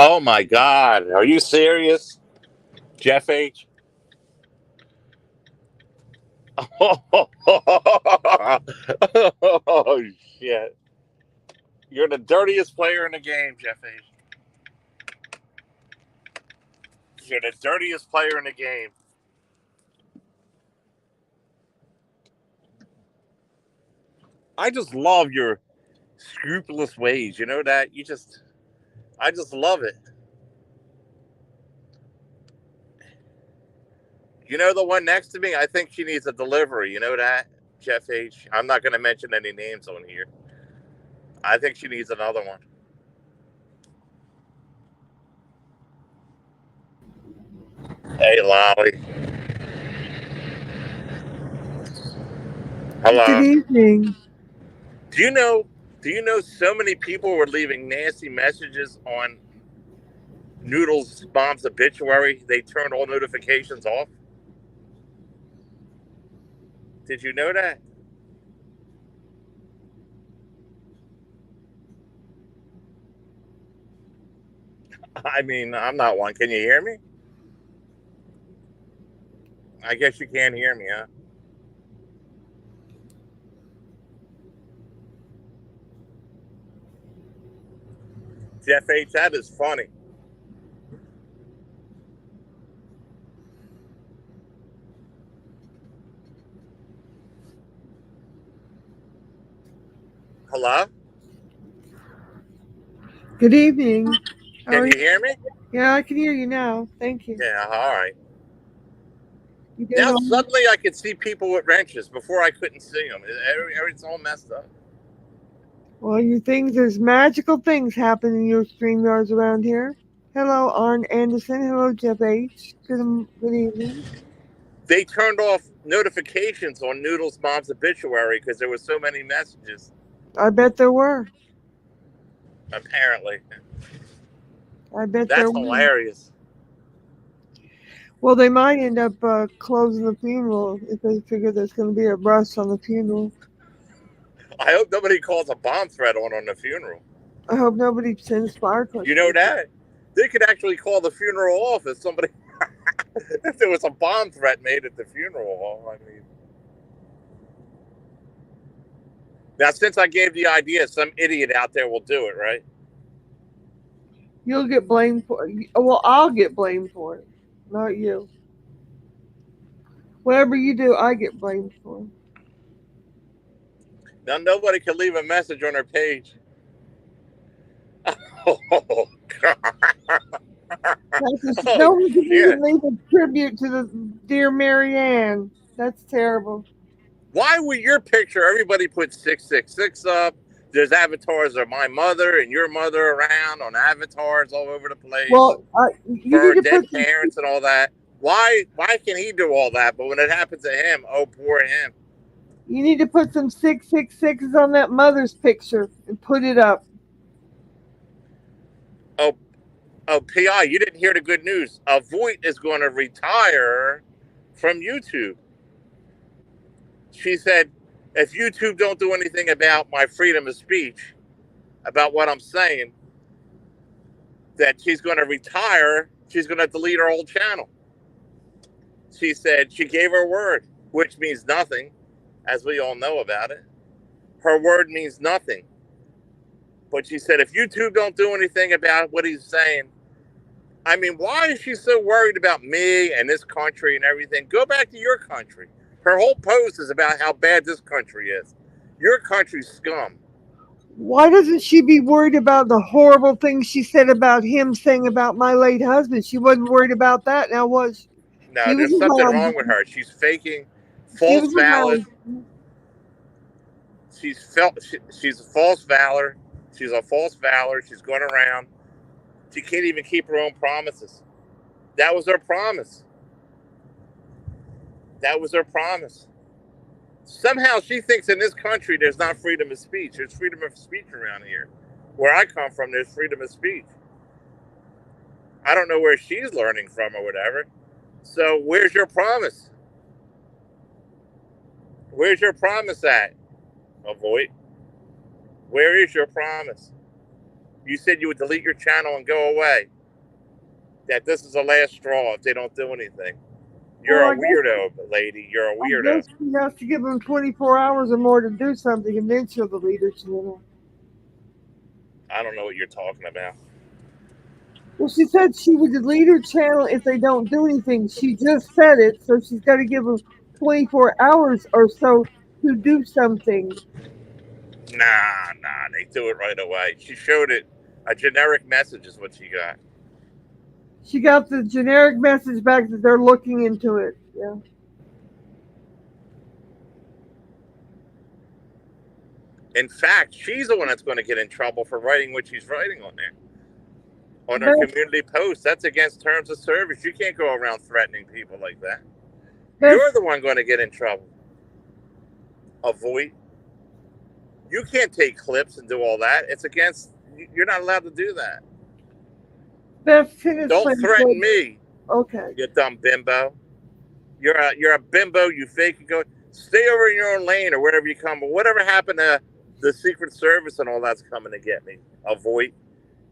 Oh my God. Are you serious? Jeff H? Oh, shit. You're the dirtiest player in the game, Jeff H. You're the dirtiest player in the game. I just love your scrupulous ways. You know that? I just love it. You know the one next to me? I think she needs a delivery. You know that, Jeff H? I'm not going to mention any names on here. I think she needs another one. Hey, Lolly. Good Hello. evening. Do you know? Do you know so many people were leaving nasty messages on Noodles' mom's obituary? They turned all notifications off. Did you know that? I mean, I'm not one. Can you hear me? I guess you can't hear me, huh? Jeff H, that is funny. Hello? Good evening. How Can are you you? hear me? Yeah, I can hear you now. Thank you. Yeah, all right. You doing Now all right? suddenly I can see people with wrenches. Before I couldn't see them. It's all messed up. Well, you things, there's magical things happening in your stream yards around here. Hello, Arn Anderson. Hello, Jeff H. Good evening. They turned off notifications on Noodles' mom's obituary because there were so many messages. I bet there were. Apparently, I bet there that's were. hilarious. Well, they might end up closing the funeral if they figure there's going to be a rush on the funeral. I hope nobody calls a bomb threat on the funeral. I hope nobody sends You know firecrackers. that they could actually call the funeral off if somebody if there was a bomb threat made at the funeral hall. I mean, now since I gave the idea, some idiot out there will do it, right? You'll get blamed for it. Well, I'll get blamed for it, not you. Whatever you do, I get blamed for. Now nobody can leave a message on their page. Oh God! Oh No one can even shit! leave a tribute to the dear Mary Ann. That's terrible. Why with your picture, everybody put 666 up? There's avatars of my mother and your mother around on avatars all over the place Well, for you our need to dead put some, parents and all that. Why can he do all that? But when it happens to him, oh poor him. you need to put some 666s on that mother's picture and put it up. Oh oh Pi, you didn't hear the good news. Voight is going to retire from YouTube. She said, if YouTube don't do anything about my freedom of speech, about what I'm saying, that she's going to retire. She's going to delete her whole channel. She said she gave her word, which means nothing, as we all know about it. Her word means nothing. But she said, if YouTube don't do anything about what he's saying, I mean, why is she so worried about me and this country and everything? Go back to your country. Her whole post is about how bad this country is. Your country's scum. Why doesn't she be worried about the horrible things she said about him saying about my late husband? She wasn't worried about that. Now was No, she was there's something around? wrong with her. She's faking She false was valor. around. She's a false valor. She's a false valor. She's going around. She can't even keep her own promises. That was her promise. That was her promise. Somehow she thinks in this country there's not freedom of speech. There's freedom of speech around here. Where I come from, there's freedom of speech. I don't know where she's learning from or whatever. So where's your promise? Where's your promise at? Avoid. Where is your promise? You said you would delete your channel and go away. That this is the last straw if they don't do anything. You're Well, a weirdo, lady. You're a I weirdo. guess she has to give them 24 hours or more to do something, and then she'll delete her channel. I don't know what you're talking about. Well, she said she would delete her channel if they don't do anything. She just said it, so she's got to give them 24 hours or so to do something. Nah, they do it right away. She showed it. A generic message is what she got. She got the generic message back that they're looking into it. Yeah. In fact, she's the one that's going to get in trouble for writing what she's writing on there. On her Beth, community post. That's against terms of service. You can't go around threatening people like that. Beth, You're the one going to get in trouble. Avoid. You can't take clips and do all that. It's against. You're not allowed to do that. Beth Tennis Don't threaten me, okay. you dumb bimbo. You're a bimbo. You fake. You go. Stay over in your own lane or wherever you come. But whatever happened to the Secret Service and all that's coming to get me? Avoid.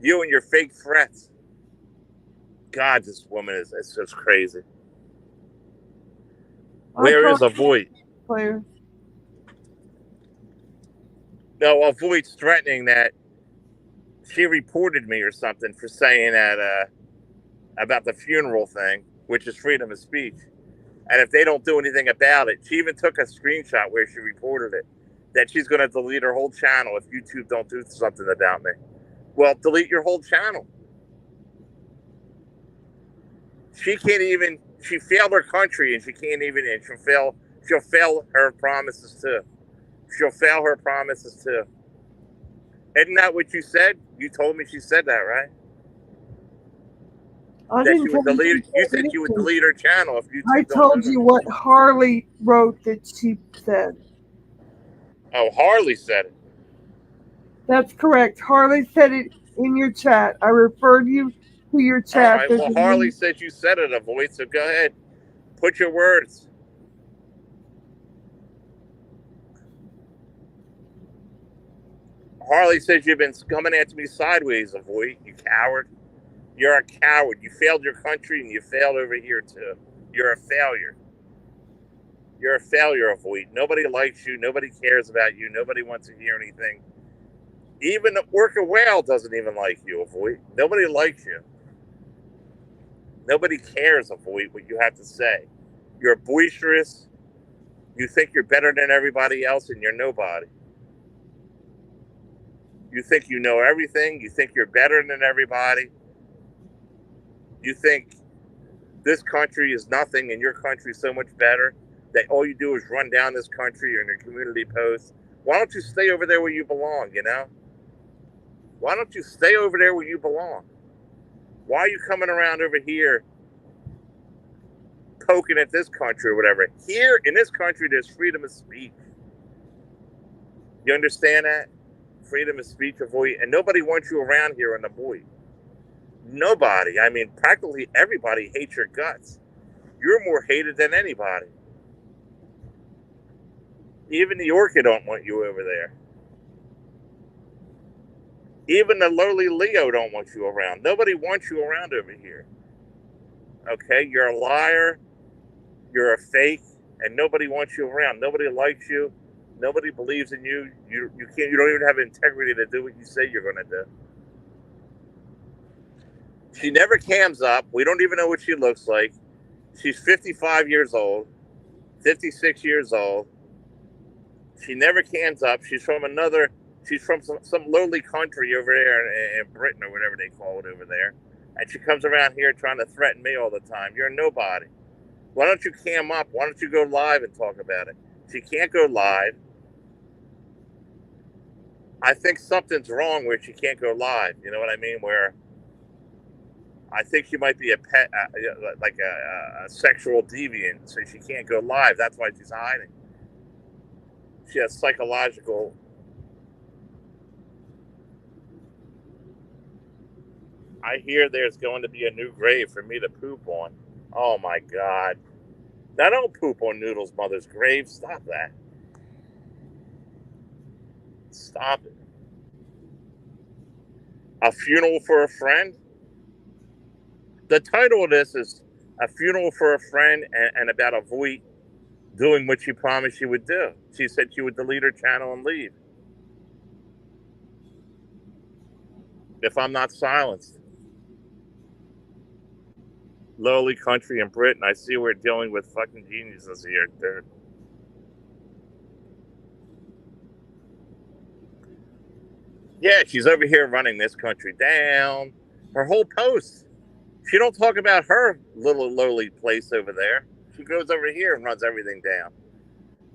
You and your fake threats. God, this woman is just crazy. Where is Avoid? Player. No, Avoid's threatening that she reported me or something for saying that about the funeral thing, which is freedom of speech. And if they don't do anything about it, she even took a screenshot where she reported it, that she's going to delete her whole channel if YouTube don't do something about me. Well, delete your whole channel. She can't even, she failed her country and she can't even, and she'll fail her promises too. She'll fail her promises too. Isn't that what you said? You told me she said that, right? That she would delete. You said you would delete her channel if YouTube I told you what Harley wrote that she said. Oh, Harley said it. That's correct. Harley said it in your chat. I referred you to your chat. All right. Well, Harley said you said it, Avoid. So go ahead, put your words. Harley says you've been coming at me sideways, Avoid. You coward. You're a coward. You failed your country and you failed over here too. You're a failure. You're a failure, Avoid. Nobody likes you. Nobody cares about you. Nobody wants to hear anything. Even the Orca Whale doesn't even like you, Avoid. Nobody likes you. Nobody cares, Avoid, what you have to say. You're boisterous. You think you're better than everybody else and you're nobody. You think you know everything. You think you're better than everybody. You think this country is nothing and your country is so much better that all you do is run down this country or in your community posts. Why don't you stay over there where you belong, you know? Why don't you stay over there where you belong? Why are you coming around over here poking at this country or whatever? Here in this country, there's freedom of speech. You understand that? Freedom of speech, Avoid. And nobody wants you around here in the Avoid. Nobody. I mean, practically everybody hates your guts. You're more hated than anybody. Even the Orca don't want you over there. Even the lowly Leo don't want you around. Nobody wants you around over here. Okay? You're a liar. You're a fake. And nobody wants you around. Nobody likes you. Nobody believes in you. You can't. You don't even have integrity to do what you say you're going to do. She never cams up. We don't even know what she looks like. She's 55 years old, 56 years old. She never cams up. She's from some lowly country over there in Britain or whatever they call it over there. And she comes around here trying to threaten me all the time. You're nobody. Why don't you cam up? Why don't you go live and talk about it? She can't go live. I think something's wrong where she can't go live. You know what I mean? Where I think she might be a pet, like a sexual deviant, so she can't go live. That's why she's hiding. She has psychological. I hear there's going to be a new grave for me to poop on. Oh my God. Now don't poop on Noodle's mother's grave. Stop that. Stop it. A funeral for a friend. The title of this is A Funeral for a Friend, and about a Voight doing what she promised she would do. She said she would delete her channel and leave if I'm not silenced. Lowly country in Britain. I see we're dealing with fucking geniuses here, dude. Yeah, she's over here running this country down. Her whole post. She don't talk about her little lowly place over there. She goes over here and runs everything down.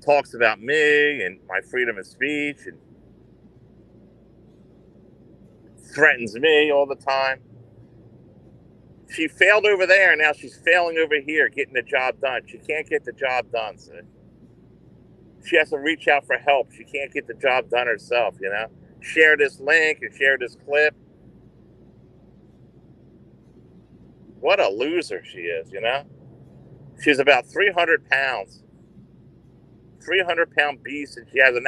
Talks about me and my freedom of speech and threatens me all the time. She failed over there, and now she's failing over here, getting the job done. She can't get the job done, so she has to reach out for help. She can't get the job done herself, you know? Share this link and share this clip. What a loser she is, you know? She's about 300 pounds. 300-pound beast, and she has an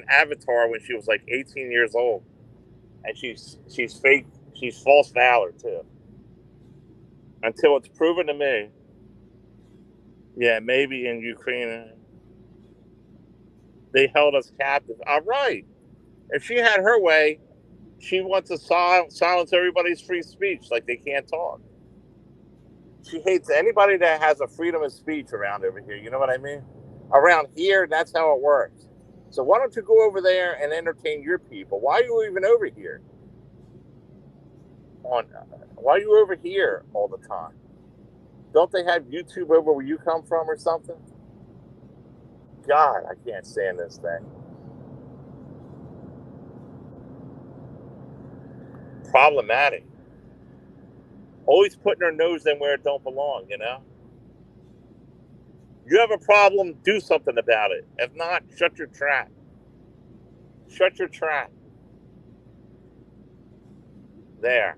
avatar when she was like 18 years old. And she's fake, she's false valor too. Until it's proven to me, yeah, maybe in Ukraine they held us captive. All right. If she had her way, she wants to silence everybody's free speech, like they can't talk. She hates anybody that has a freedom of speech around over here. You know what I mean? Around here, that's how it works. So why don't you go over there and entertain your people? Why are you even over here? Why are you over here all the time? Don't they have YouTube over where you come from or something? God, I can't stand this thing. Problematic. Always putting her nose in where it don't belong, you know? You have a problem, do something about it. If not, shut your trap. Shut your trap. There.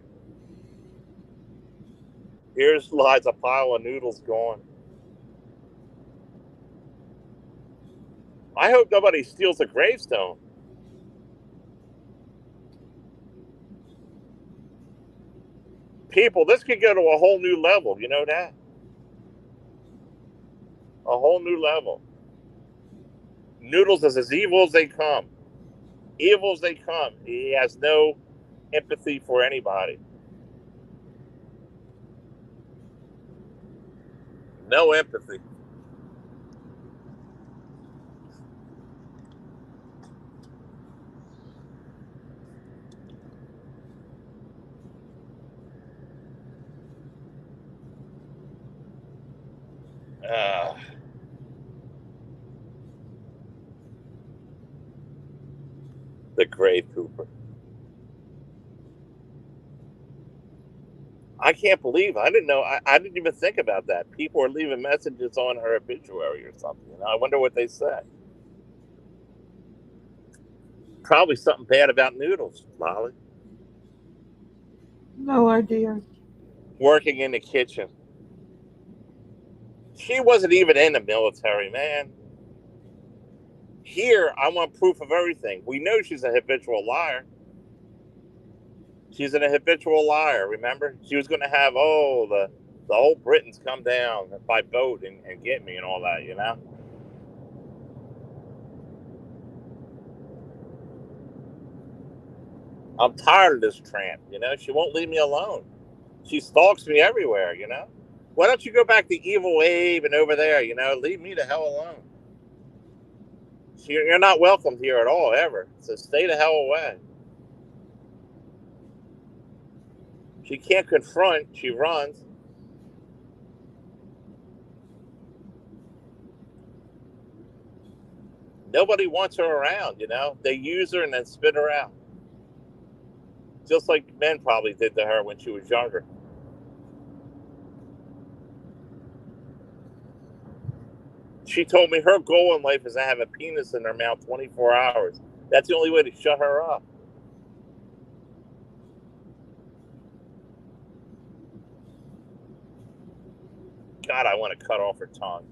Here's lies a pile of noodles going. I hope nobody steals a gravestone. People, this could go to a whole new level. You know that? A whole new level. Noodles is as evil as they come. Evil as they come. He has no empathy for anybody. No empathy. Uh, the grave Cooper. I can't believe I didn't know. I didn't even think about that. People are leaving messages on her obituary or something. You know, I wonder what they said. Probably something bad about noodles, Molly. No idea. Working in the kitchen. She wasn't even in the military, man. Here, I want proof of everything. We know she's a habitual liar. She's a habitual liar, remember? She was going to have, the whole Britons come down by boat and get me and all that, you know? I'm tired of this tramp, you know? She won't leave me alone. She stalks me everywhere, you know? Why don't you go back to Evil Abe and over there, you know? Leave me the hell alone. You're not welcomed here at all, ever. So stay the hell away. She can't confront, she runs. Nobody wants her around, you know? They use her and then spit her out. Just like men probably did to her when she was younger. She told me her goal in life is to have a penis in her mouth 24 hours. That's the only way to shut her up. God, I want to cut off her tongue.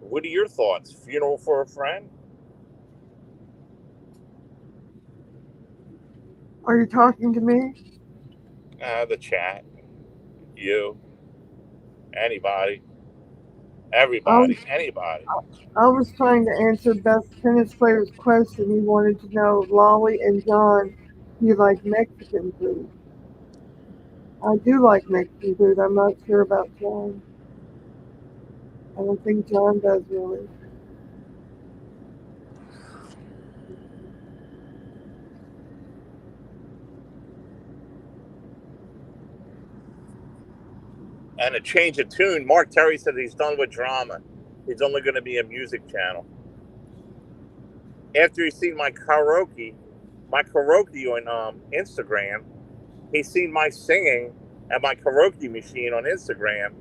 What are your thoughts? Funeral for a friend? Are you talking to me? The chat. You. Anybody. Everybody. I Anybody. I was trying to answer best tennis player's question. He wanted to know, Lolly and John, do you like Mexican food? I do like Mexican food. I'm not sure about John. I don't think John does really. And a change of tune. Mark Terry said he's done with drama. He's only going to be a music channel. After he's seen my karaoke on Instagram, he's seen my singing at my karaoke machine on Instagram.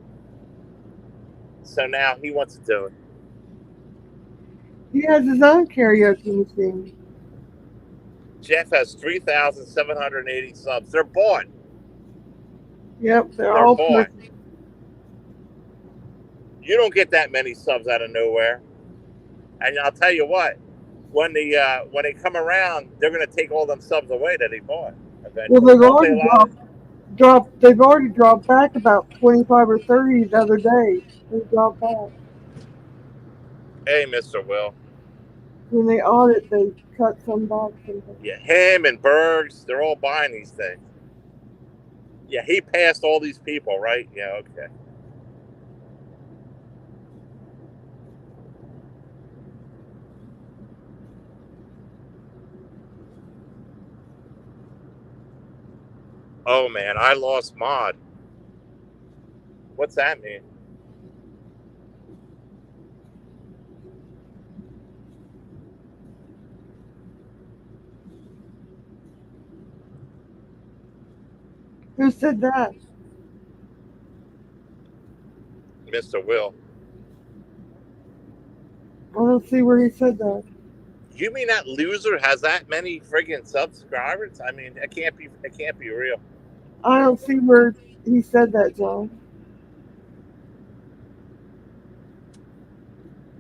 So now he wants to do it. He has his own karaoke machine. Jeff has 3,780 subs. They're bought. Yep, they're They're all bought. purchased. You don't get that many subs out of nowhere. And I'll tell you what, when they come around, they're going to take all them subs away that he bought Well, eventually. Won't they, Lolly? they've already dropped back about 25 or 30 the other day. They dropped back. Hey, Mr. Will. When they audit, they cut some back. Sometimes. Yeah, him and Bergs, they're all buying these things. Yeah, he passed all these people, right? Yeah, okay. Oh man, I lost mod. What's that mean? Who said that? Mr. Will. I don't see where he said that. You mean that loser has that many friggin' subscribers? I mean, it can't be real. I don't see where he said that, John.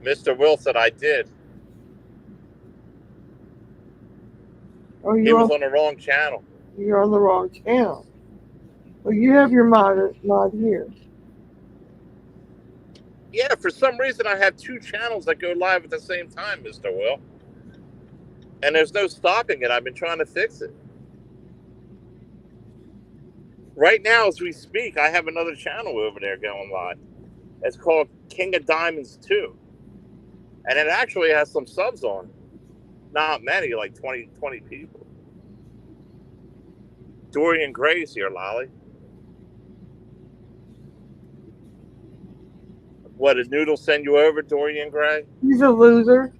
Mr. Will said I did. Oh, He was on the wrong channel. you're on the wrong channel. Well, you have your mod here. Yeah, for some reason I have two channels that go live at the same time, Mr. Will. And there's no stopping it. I've been trying to fix it. Right now, as we speak, I have another channel over there going live. It's called King of Diamonds 2. And it actually has some subs on. Not many, like 20 people. Dorian Gray's here, Lolly. What, did Noodle send you over, Dorian Gray? He's a loser.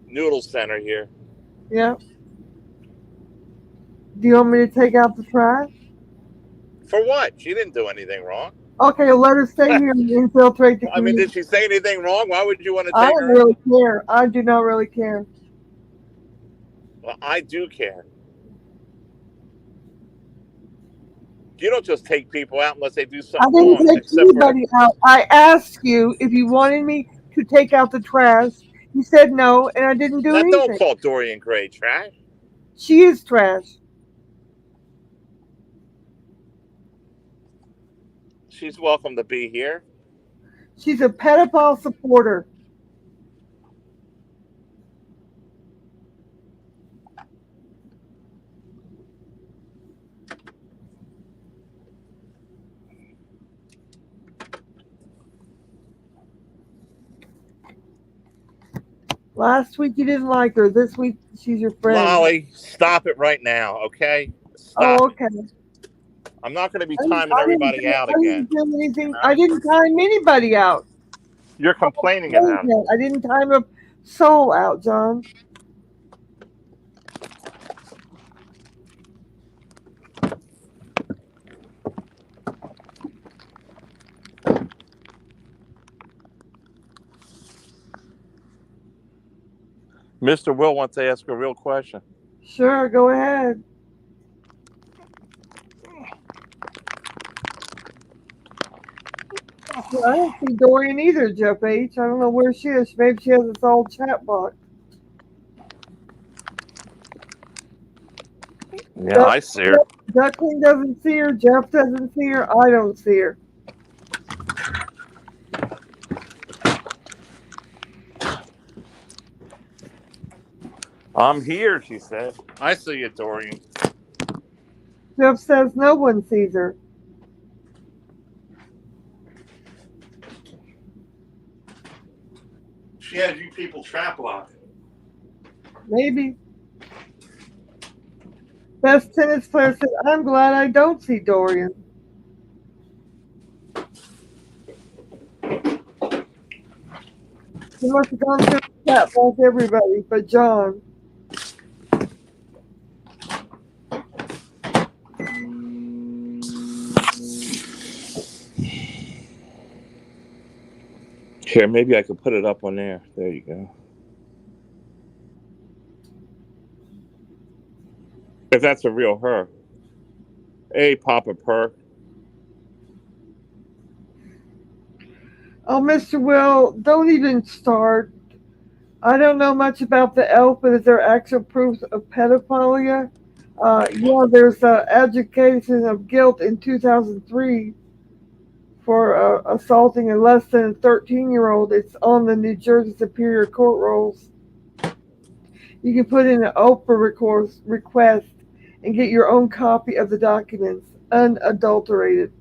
Noodle Center here. Yep. Do you want me to take out the trash? For what? She didn't do anything wrong. Okay, let her stay here and infiltrate the community. I mean, did she say anything wrong? Why would you want to I take don't her really out? care. I do not really care. Well, I do care. You don't just take people out unless they do I something didn't wrong. take anybody out. I asked you if you wanted me to take out the trash. You said no, and I didn't do Now, anything. don't call Dorian Gray trash. She is trash. She's welcome to be here. She's a pedophile supporter. Last week you didn't like her. This week she's your friend. Lolly, stop it right now, okay? Oh, okay. I'm not going to be timing everybody out again. I didn't time anybody out. You're complaining about it. I didn't time a soul out, John. Mr. Will wants to ask a real question. Sure, go ahead. Yeah, I don't see Dorian either, Jeff H. I don't know where she is. Maybe she has this old chat box. Yeah, I see her. Duckling doesn't see her. Jeff doesn't see her. I don't see her. I'm here, she said. I see you, Dorian. Jeff says no one sees her. She has you people trap locked. Maybe. Best tennis player said, I'm glad I don't see Dorian. He must have gone through the chat like everybody, but John. Here, maybe I could put it up on there. There you go. If that's a real her. Hey, Papa Perk. Oh, Mr. Will, don't even start. I don't know much about the elf, but is there actual proof of pedophilia? Yeah, there's adjudication of guilt in 2003 for assaulting a less than 13-year-old. It's on the New Jersey Superior Court rolls. You can put in an Oprah request and get your own copy of the documents, unadulterated.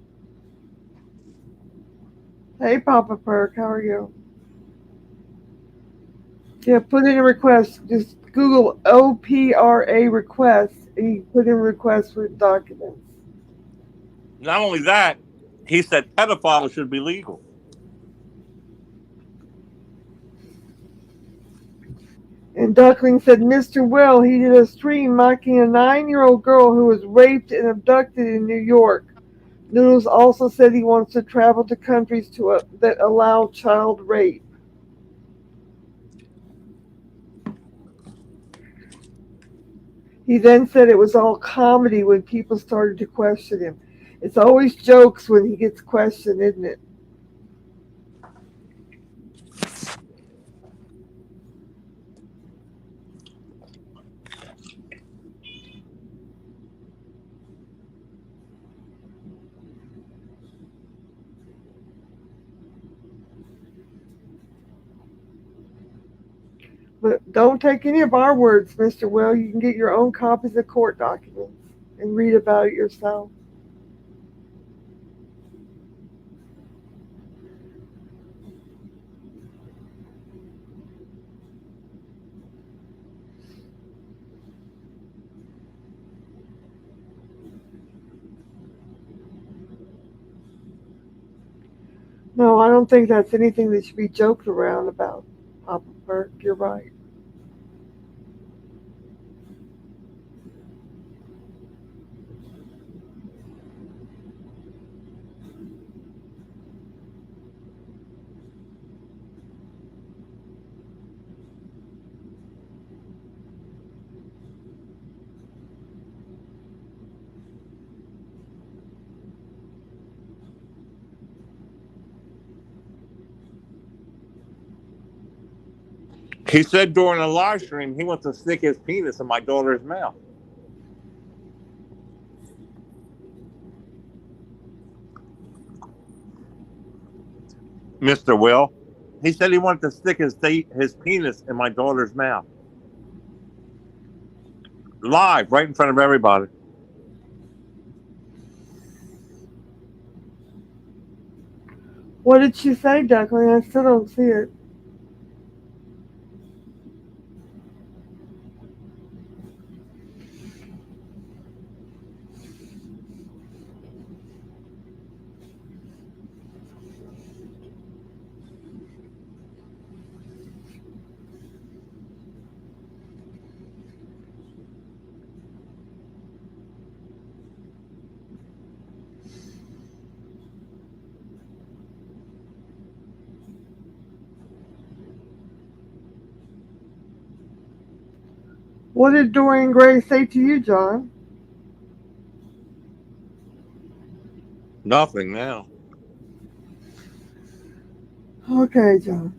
Hey, Papa Perk, how are you? Yeah, put in a request. Just Google OPRA request, and you put in a request for documents. Not only that, he said pedophiles should be legal. And Duckling said, Mr. Will, he did a stream mocking a 9-year-old girl who was raped and abducted in New York. Noodles also said he wants to travel to countries that allow child rape. He then said it was all comedy when people started to question him. It's always jokes when he gets questioned, isn't it? But don't take any of our words, Mr. Will. You can get your own copies of court documents and read about it yourself. No, I don't think that's anything that should be joked around about, Papa Burke. You're right. He said during a live stream he wants to stick his penis in my daughter's mouth. Mr. Will. He said he wanted to stick his penis in my daughter's mouth. Live, right in front of everybody. What did she say, Duckling? I still don't see it. What did Dorian Gray say to you, John? Nothing now. Okay, John.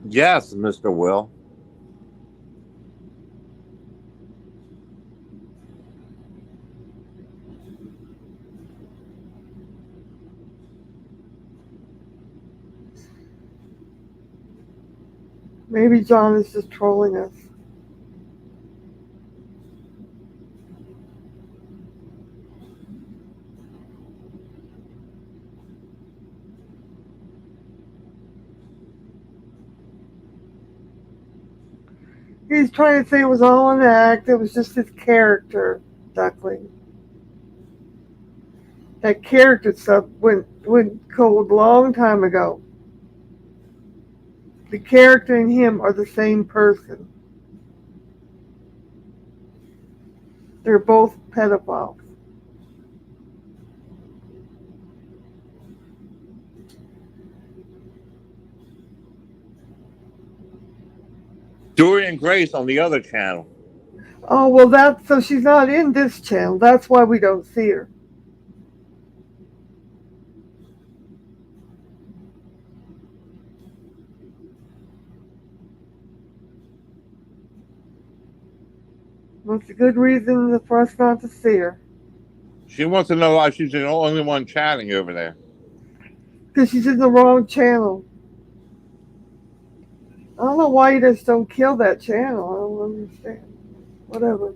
Yes, Mr. Will. Maybe John is just trolling us. He's trying to say it was all an act. It was just his character, Duckling. That character stuff went cold a long time ago. The character and him are the same person. They're both pedophiles. Dorian Grace on the other channel. Oh well, that's so she's not in this channel. That's why we don't see her. That's a good reason for us not to see her. She wants to know why she's the only one chatting over there. Because she's in the wrong channel. I don't know why you just don't kill that channel. I don't understand. Whatever.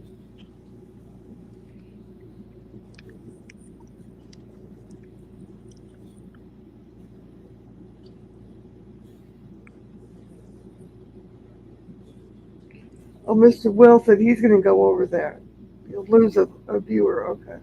Oh, Mr. Will said he's going to go over there. You'll lose a viewer. Okay.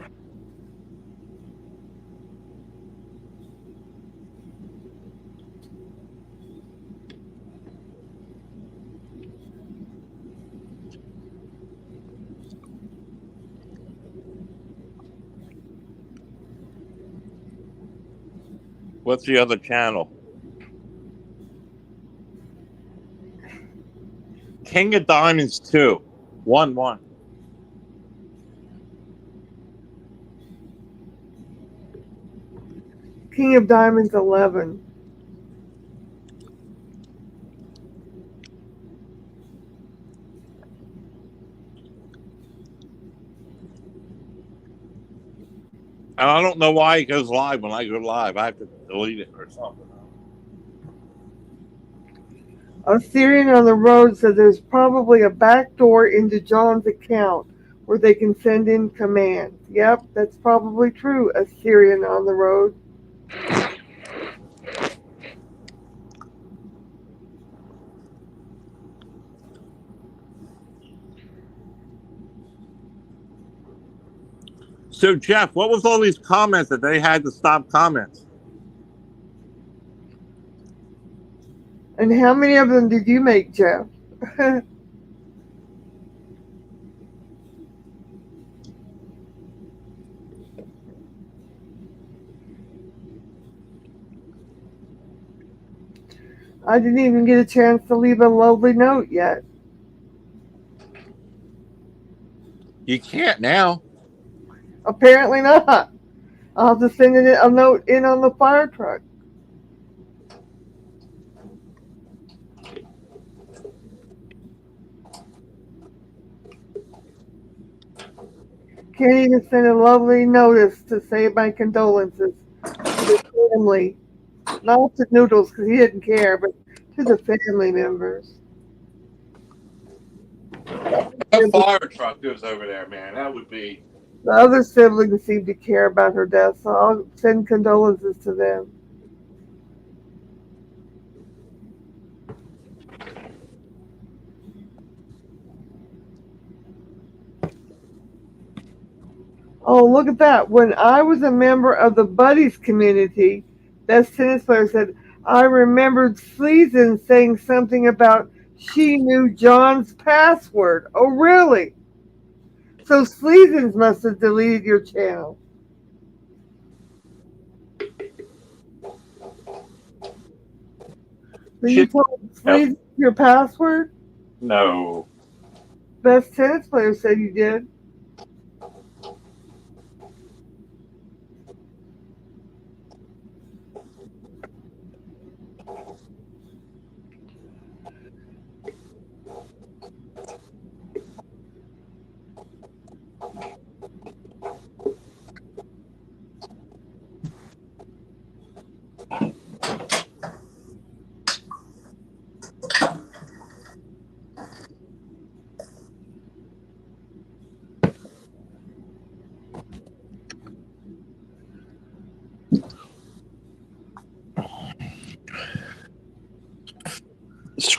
What's the other channel? King of Diamonds 2. 1-1. King of Diamonds 11. And I don't know why it goes live when I go live. I have to delete it or something. A Syrian on the road said there's probably a back door into John's account where they can send in commands. Yep, that's probably true. A Syrian on the road. So, Jeff, what was all these comments that they had to stop comments? And how many of them did you make, Jeff? I didn't even get a chance to leave a lovely note yet. You can't now. Apparently not. I'll have to send a note in on the fire truck. Can't even send a lovely notice to say my condolences to the family. Not to Noodles because he didn't care, but to the family members. A fire truck goes over there, man. That would be. The other siblings seem to care about her death, so I'll send condolences to them. Oh, look at that. When I was a member of the Buddies community, that tennis player said, I remembered Sleazen saying something about she knew John's password. Oh, really? So Sleazens must have deleted your channel. So you Shit. told Yep. Sleazens your password? No. Best tennis player said you did.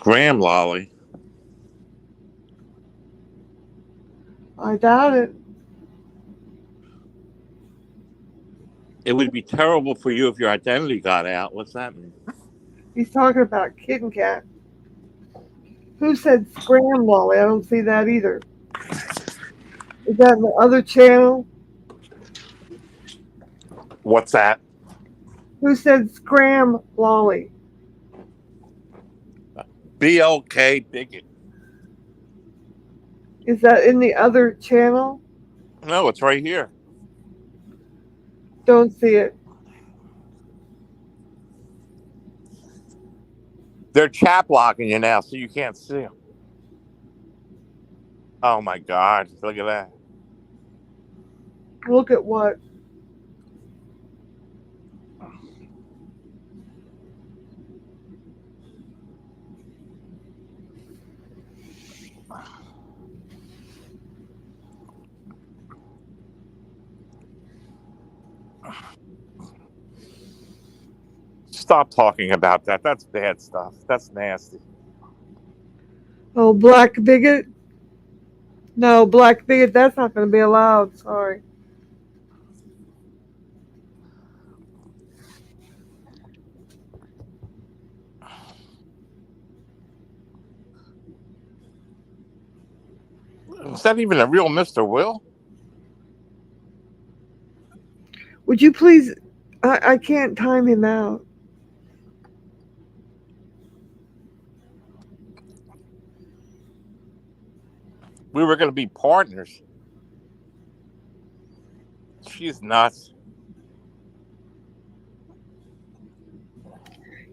scram, Lolly. I doubt it. It would be terrible for you if your identity got out. What's that mean? He's talking about kitten cat. Who said scram, Wally? I don't see that either. Is that in the other channel? What's that? Who said scram, Lolly? BLK bigot. Is that in the other channel? No, it's right here. Don't see it. They're chap locking you now, so you can't see them. Oh my God! Look at that. Look at what? Stop talking about that. That's bad stuff. That's nasty. Oh, black bigot? No, black bigot, that's not going to be allowed. Sorry. Is that even a real Mr. Will? Would you please? I can't time him out. We were going to be partners. She's nuts.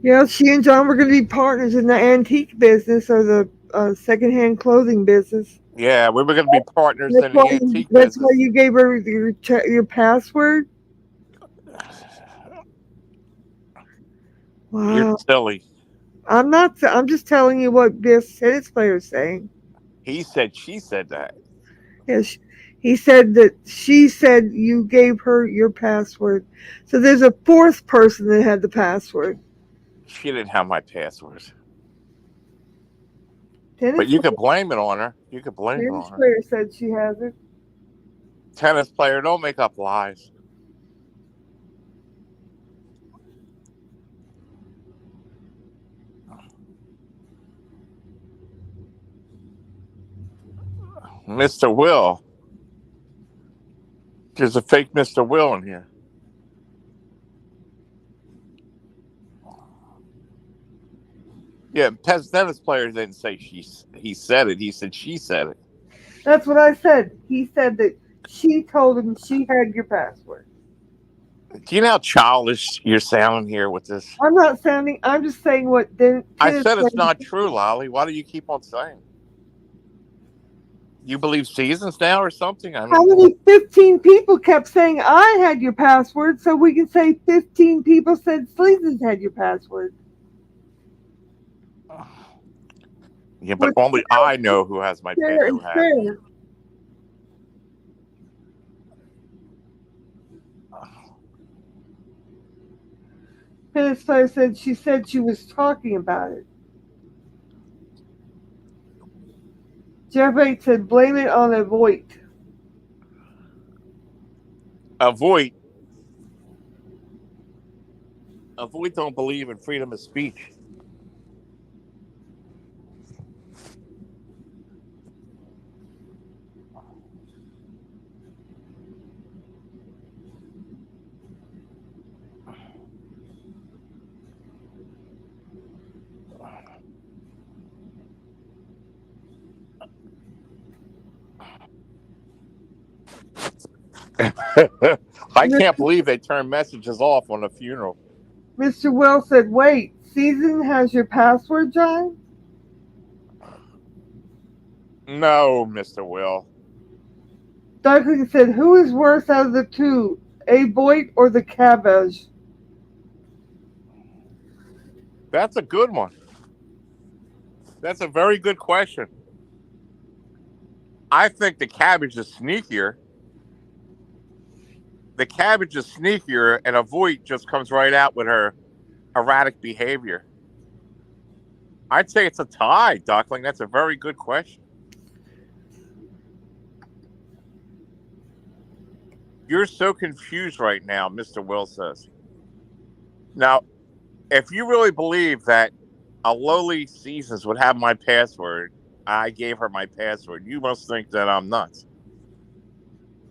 Yeah, she and John were going to be partners in the antique business or the secondhand clothing business. Yeah, we were going to be partners That's in why. the antique That's why business. you gave her your password. You're Wow. silly. I'm not. I'm just telling you what this tennis player is saying. He said she said that. Yes, he said that she said you gave her your password. So there's a fourth person that had the password. She didn't have my passwords. But Tennis you could blame it on her. You could blame it tennis on her. player said she has it. Tennis player, don't make up lies. Mr. Will. There's a fake Mr. Will in here. Yeah, tennis player didn't say he said it. He said she said it. That's what I said. He said that she told him she had your password. Do you know how childish you're sounding here with this? I'm not sounding. I'm just saying what the I tennis said player it's not said. true, Lolly. Why do you keep on saying? You believe seasons now or something? I How mean, many 15 people kept saying I had your password, so we can say 15 people said Sleazy's had your password. yeah, but What's only I know who has my fair who is has it. fair. Tennis player said she was talking about it. Jeff 8 said blame it on a Voight. Avoid don't believe in freedom of speech. I can't believe they turned messages off on a funeral. Mr. Will said, wait, Season has your password, John? No, Mr. Will. Douglas said, who is worse out of the two, a Voight or the Cabbage? That's a good one. That's a very good question. I think the Cabbage is sneakier. The Cabbage is sneakier, and Avoid just comes right out with her erratic behavior. I'd say it's a tie, Duckling. That's a very good question. You're so confused right now, Mr. Will says. Now, if you really believe that a lowly Seasons would have my password, I gave her my password. You must think that I'm nuts,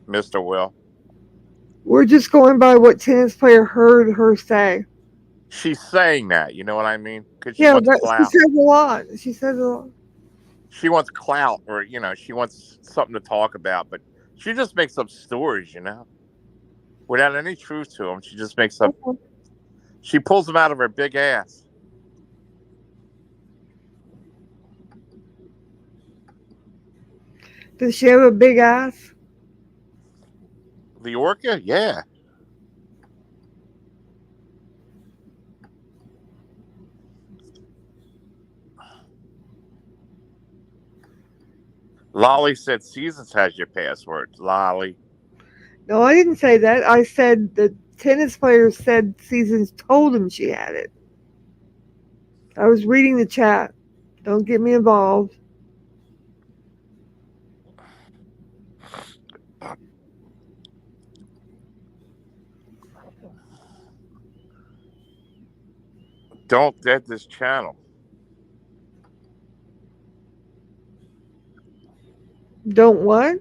Mr. Will. We're just going by what tennis player heard her say. She's saying that, you know what I mean? Because she Yeah, wants she clout. says a lot. She says a lot. She wants clout, or she wants something to talk about. But she just makes up stories, without any truth to them. She just makes up. Okay. She pulls them out of her big ass. Does she have a big ass? The orca, yeah. Lolly said Seasons has your password. Lolly. No, I didn't say that. I said the tennis player said Seasons told him she had it. I was reading the chat. Don't get me involved. Don't dead this channel. Don't what?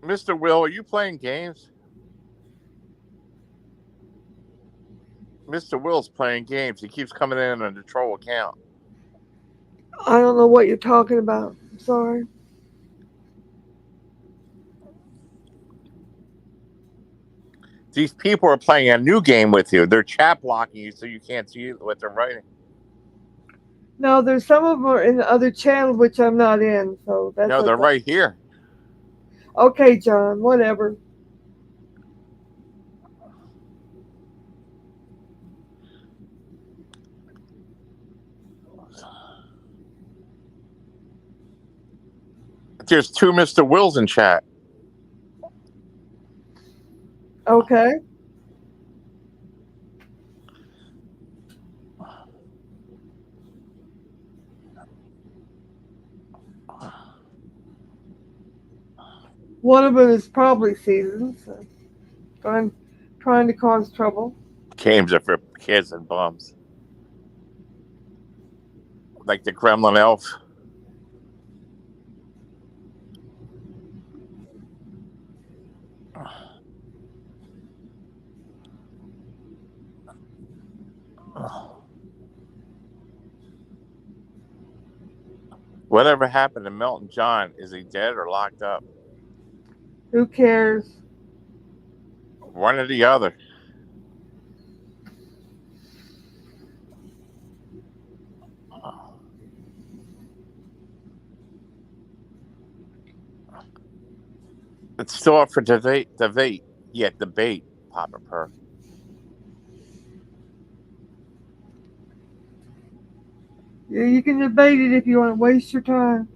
Mr. Will, are you playing games? Mr. Will's playing games. He keeps coming in on a troll account. I don't know what you're talking about. I'm sorry. These people are playing a new game with you. They're chat blocking you so you can't see what they're writing. No, there's some of them are in the other channel which I'm not in, so that's No, they're okay. right here. Okay, John, whatever. There's two Mr. Wills in chat. Okay. One of them is probably Seasons. Trying to cause trouble. Games are for kids and bums. Like the Gremlin Elf. Whatever happened to Melton John? Is he dead or locked up? Who cares? One or the other. It's still up for debate. Yeah, debate, Papa Perk. Yeah, you can debate it if you want to waste your time.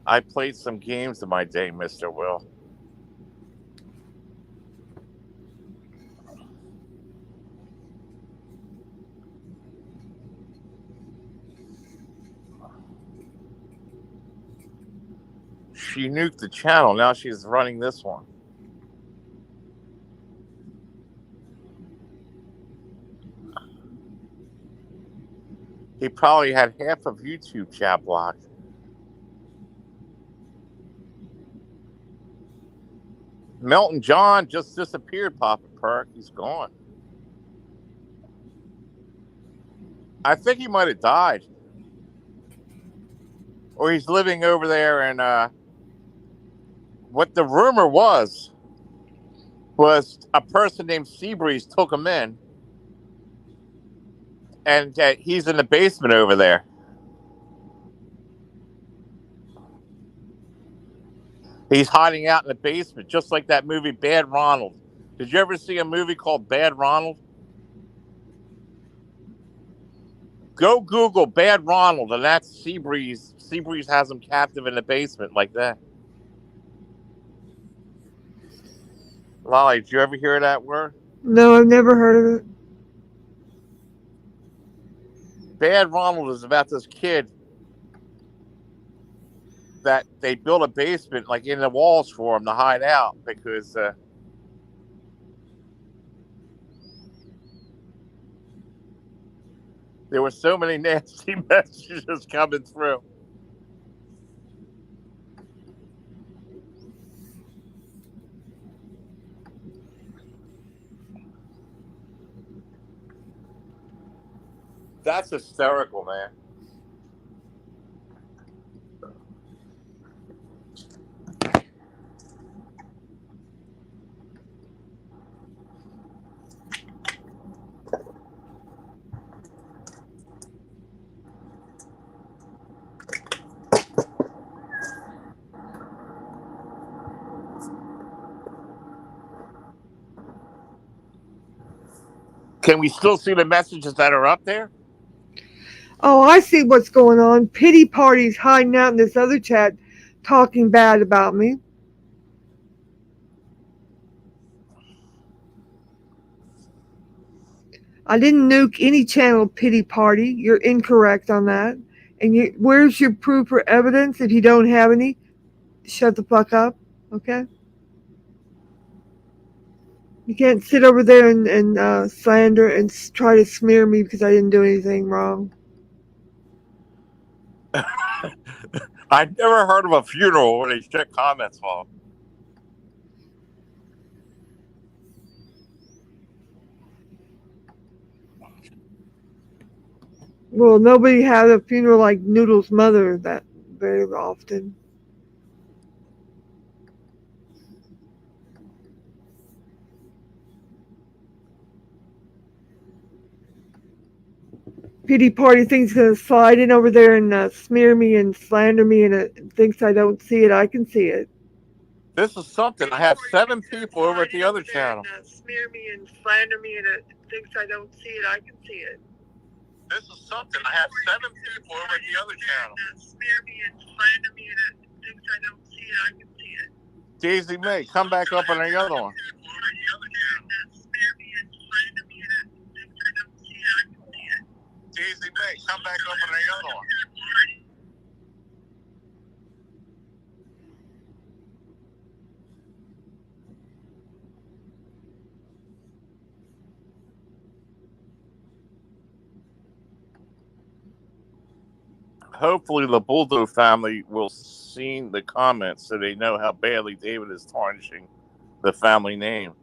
I played some games in my day, Mr. Will. She nuked the channel. Now she's running this one. He probably had half of YouTube chat blocked. Melton John just disappeared, Papa Perk. He's gone. I think he might have died. Or he's living over there in what the rumor was a person named Seabreeze took him in, and he's in the basement over there. He's hiding out in the basement, just like that movie Bad Ronald. Did you ever see a movie called Bad Ronald? Go Google Bad Ronald, and that's Seabreeze. Seabreeze has him captive in the basement like that. Lolly, did you ever hear that word? No, I've never heard of it. Bad Ronald is about this kid that they built a basement like in the walls for him to hide out because there were so many nasty messages coming through. That's hysterical, man. Can we still see the messages that are up there? Oh, I see what's going on. Pity parties hiding out in this other chat talking bad about me. I didn't nuke any channel, pity party. You're incorrect on that. And where's your proof or evidence? If you don't have any, shut the fuck up. Okay? You can't sit over there and slander and try to smear me because I didn't do anything wrong. I've never heard of a funeral where they shut comments off. Well, nobody had a funeral like Noodle's mother that very often. Pity party thinks gonna slide in over there and smear me and slander me and thinks I don't see it. I can see it. This is something. I have 7 people over at the other channel. Smear me and slander me and thinks I don't see it. I can see it. This is something. I have 7 people over at the other channel. Smear me and slander me and thinks I don't see it. I can see it. Daisy May, come back up on the other one. Daisy May, come back up on the other one. Hopefully the Bulldog family will see the comments so they know how badly David is tarnishing the family name.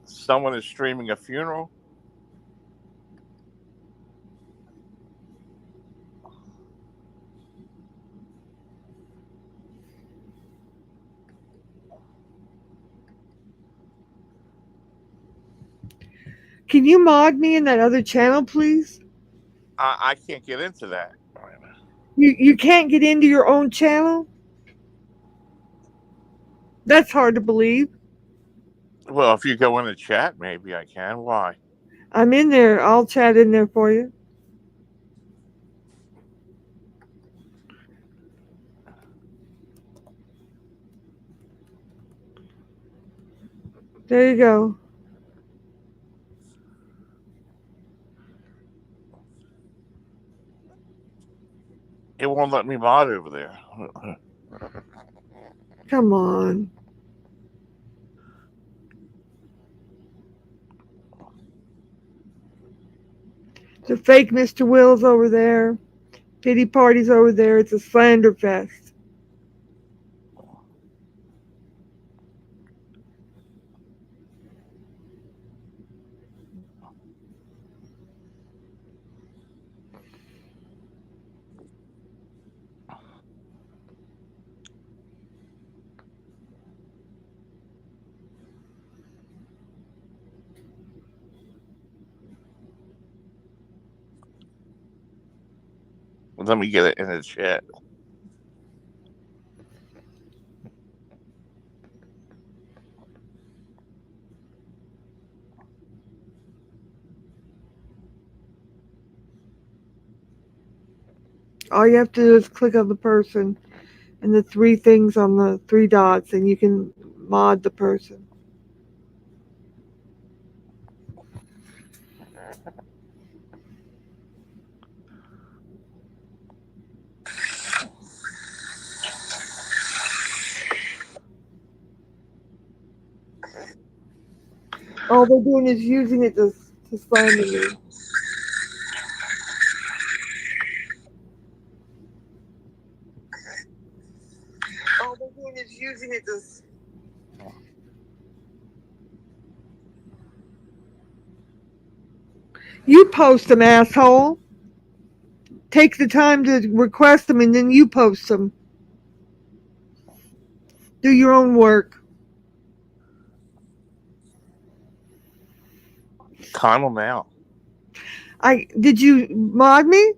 Someone is streaming a funeral. Can you mod me in that other channel, please? I can't get into that. You can't get into your own channel? That's hard to believe. Well, if you go in the chat, maybe I can. Why? I'm in there. I'll chat in there for you. There you go. It won't let me mod over there. Come on. The fake Mr. Will's over there. Pity party's over there. It's a slander fest. Let me get it in the chat. All you have to do is click on the person and the 3 things on the 3 dots, and you can mod the person. All they're doing is using it to slander me. All they're doing is using it to. You post them, asshole. Take the time to request them and then you post them. Do your own work. Time them out. Did you mod me?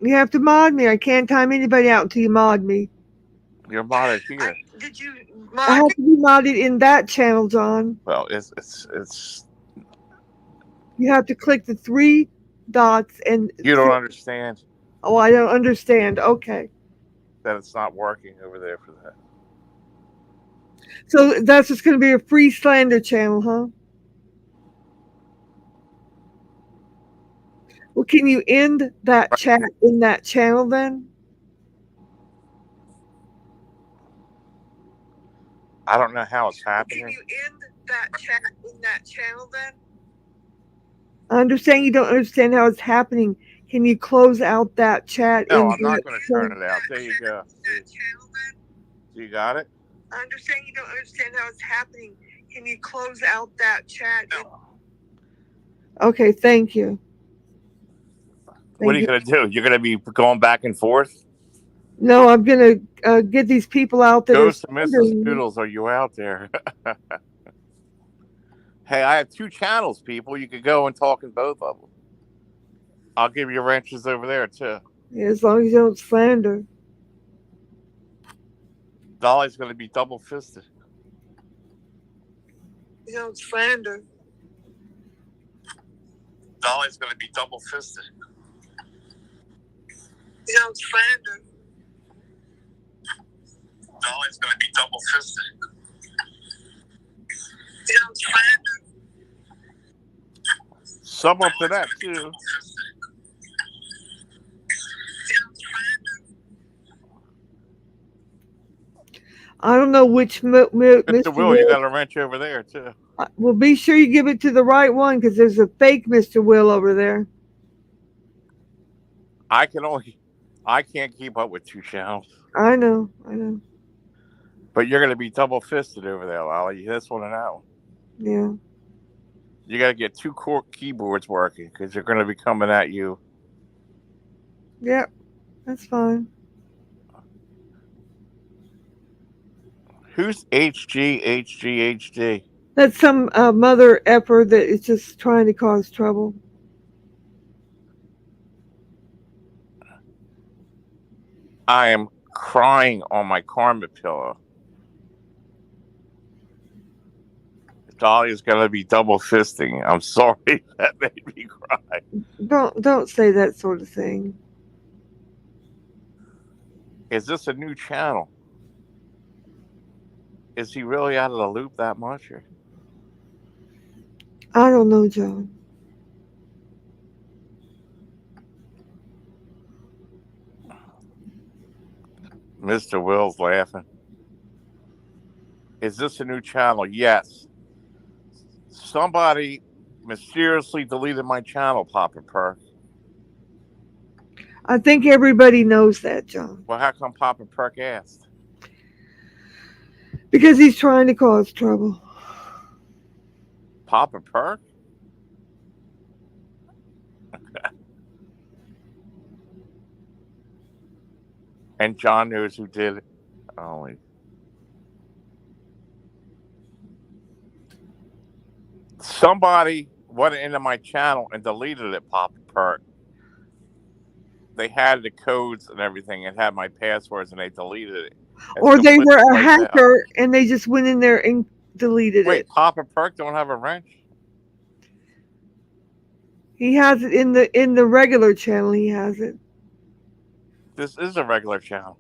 You have to mod me. I can't time anybody out until you mod me. You're modded here. Did you mod I have to be modded in that channel, John. Well, it's. You have to click the three dots and. You don't understand. Oh, I don't understand. Okay. That it's not working over there for that. So that's just going to be a free slander channel, huh? Well, can you end that chat in that channel then? I don't know how it's happening. Can you end that chat in that channel then? I understand you don't understand how it's happening. Can you close out that chat? No, I'm not going to turn it out. There you go. So you got it? I understand you don't understand how it's happening. Can you close out that chat? No. Okay, thank you. What are you going to do? You're going to be going back and forth? No, I'm going to get these people out that Ghost of Mrs. Doodles, are you out there? Hey, I have 2 channels, people. You could go and talk in both of them. I'll give you wrenches over there, too. Yeah, as long as you don't slander. Dolly's going to be double-fisted. You don't slander. Dolly's going to be double-fisted. You don't slander. Dolly's going to be double-fisted. You don't slander. Some up to that, too. I don't know which Mr. Will, you got a wrench over there, too. Well, be sure you give it to the right one because there's a fake Mr. Will over there. I can't keep up with 2 channels. I know. But you're going to be double-fisted over there, Lolly. This one and that one. Yeah. You got to get 2 core keyboards working because they're going to be coming at you. Yep, that's fine. Who's HG? That's some mother effer that is just trying to cause trouble. I am crying on my karma pillow. Dolly's gonna be double fisting. I'm sorry, that made me cry. Don't say that sort of thing. Is this a new channel? Is he really out of the loop that much? Or? I don't know, John. Mr. Will's laughing. Is this a new channel? Yes. Somebody mysteriously deleted my channel, Papa Perk. I think everybody knows that, John. Well, how come Papa Perk asked? Because he's trying to cause trouble. Papa Perk? And John knows who did it. Oh, somebody went into my channel and deleted it, Papa Perk. They had the codes and everything and had my passwords and they deleted it. Or they were a hacker and they just went in there and deleted it. Wait, Papa Perk don't have a wrench? He has it in the regular channel. He has it. This is a regular channel.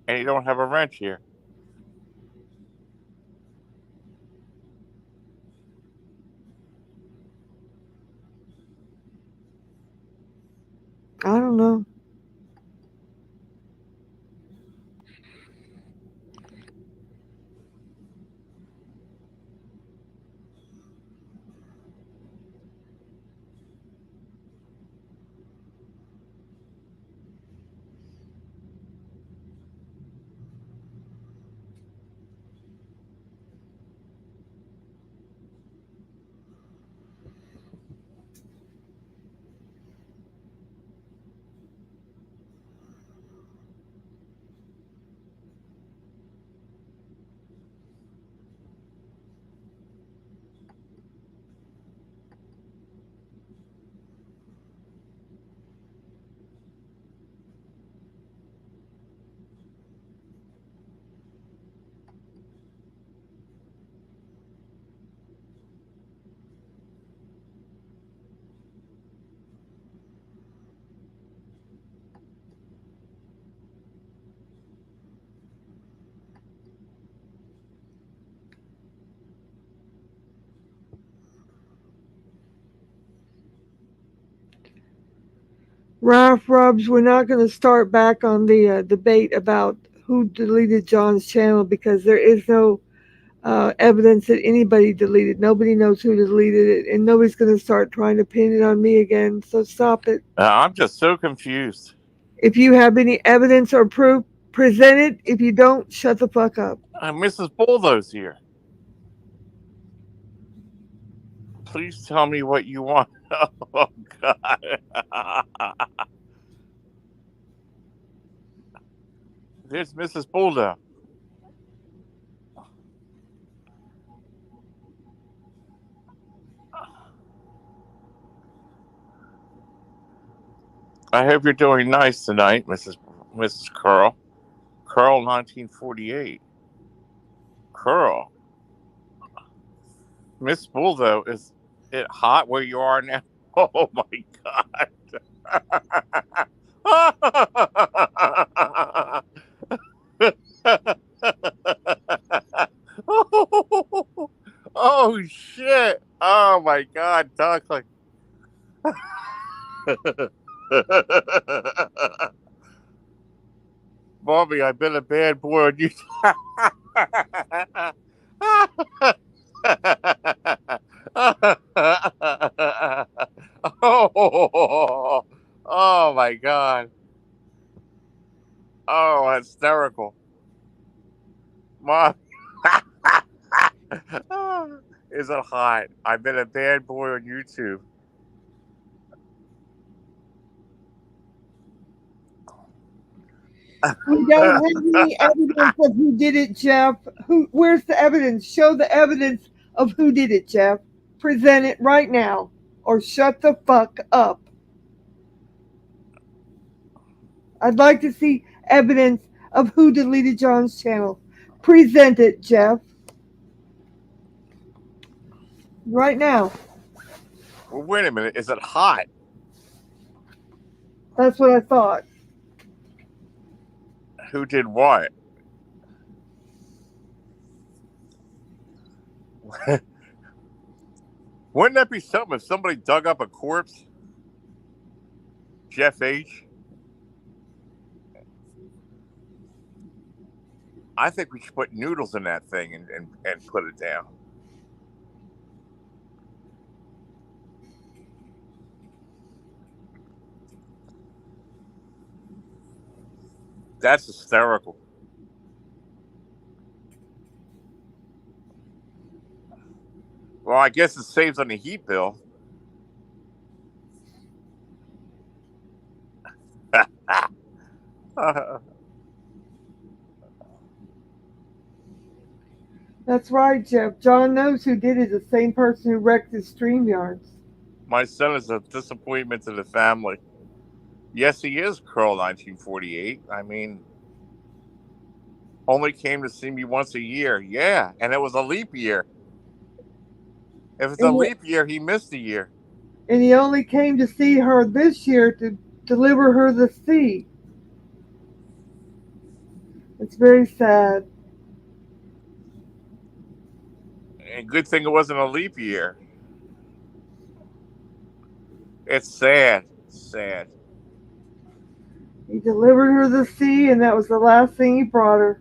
And you don't have a wrench here. I don't know. Ralph Rubs, we're not going to start back on the debate about who deleted John's channel because there is no evidence that anybody deleted. Nobody knows who deleted it, and nobody's going to start trying to pin it on me again. So stop it. I'm just so confused. If you have any evidence or proof, present it. If you don't, shut the fuck up. Mrs. Bulldoze here. Please tell me what you want. Oh, God. There's Mrs. Bulldoze. I hope you're doing nice tonight, Mrs. Curl. Curl 1948. Curl. Miss Bulldoze, is it hot where you are now? Oh my God. Oh shit. Oh my God, Duckling. Bobby, I've been a bad boy on you. Oh, oh my God. Oh, hysterical. Mom. Is it hot? I've been a bad boy on YouTube. We don't have any evidence of who did it, Jeff. Where's the evidence? Show the evidence of who did it, Jeff. Present it right now, or shut the fuck up. I'd like to see evidence of who deleted John's channel. Present it, Jeff. Right now. Well, wait a minute. Is it hot? That's what I thought. Who did what? Wouldn't that be something if somebody dug up a corpse? Jeff H. I think we should put noodles in that thing and put it down. That's hysterical. Well, I guess it saves on the heat bill. That's right, Jeff. John knows who did it, the same person who wrecked his StreamYards. My son is a disappointment to the family. Yes, he is Curl 1948. I mean, only came to see me once a year. Yeah, and it was a leap year. If it's a leap year, he missed a year. And he only came to see her this year to deliver her the seed. It's very sad. And good thing it wasn't a leap year. It's sad. Sad. He delivered her the seed, and that was the last thing he brought her.